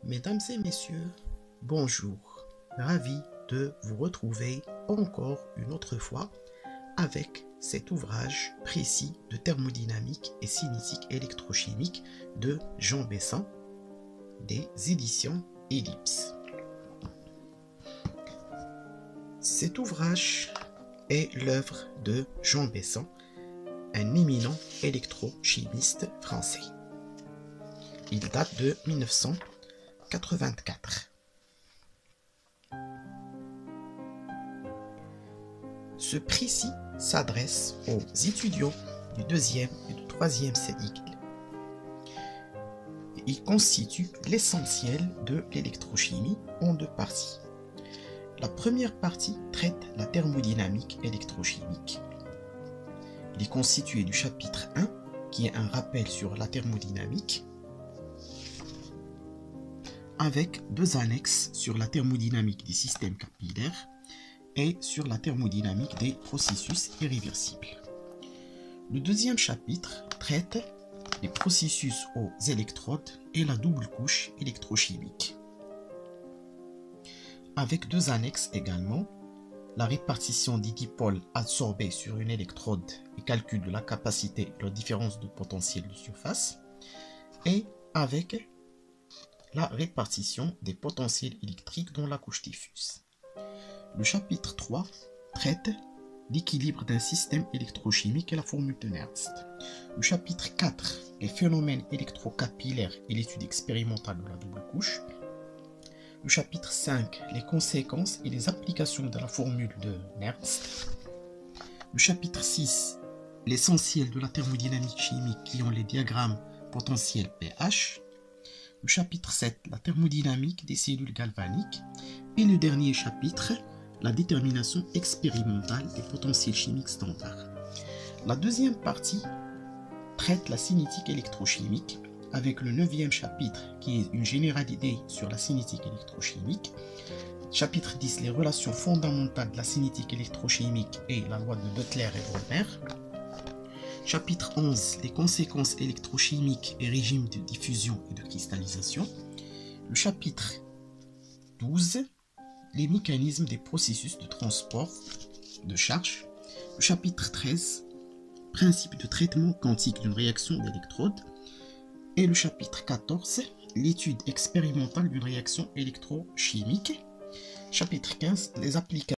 Mesdames et messieurs, bonjour. Ravi de vous retrouver encore une autre fois avec cet ouvrage précis de thermodynamique et cinétique électrochimique de Jean Bessin des éditions Ellipse. Cet ouvrage est l'œuvre de Jean Bessin, un éminent électrochimiste français. Il date de 1984. Ce précis s'adresse aux étudiants du 2e et du 3e siècle. Il constitue l'essentiel de l'électrochimie en deux parties. La première partie traite la thermodynamique électrochimique. Il est constitué du chapitre 1, qui est un rappel sur la thermodynamique, avec deux annexes sur la thermodynamique des systèmes capillaires et sur la thermodynamique des processus irréversibles. Le deuxième chapitre traite les processus aux électrodes et la double couche électrochimique, avec deux annexes également, la répartition des dipôles adsorbés sur une électrode et calcul de la capacité et la différence de potentiel de surface, et avec la répartition des potentiels électriques dans la couche diffuse. Le chapitre 3 traite l'équilibre d'un système électrochimique et la formule de Nernst. Le chapitre 4, les phénomènes électrocapillaires et l'étude expérimentale de la double couche. Le chapitre 5, les conséquences et les applications de la formule de Nernst. Le chapitre 6, l'essentiel de la thermodynamique chimique qui ont les diagrammes potentiels pH. Le chapitre 7, la thermodynamique des cellules galvaniques. Et le dernier chapitre, la détermination expérimentale des potentiels chimiques standards. La deuxième partie traite la cinétique électrochimique avec le 9e chapitre qui est une généralité sur la cinétique électrochimique. Chapitre 10, les relations fondamentales de la cinétique électrochimique et la loi de Butler et Brodmer. Chapitre 11, les conséquences électrochimiques et régimes de diffusion et de cristallisation. Le chapitre 12, les mécanismes des processus de transport de charge. Le chapitre 13, principe de traitement quantique d'une réaction d'électrode. Et le chapitre 14, l'étude expérimentale d'une réaction électrochimique. Chapitre 15, les applications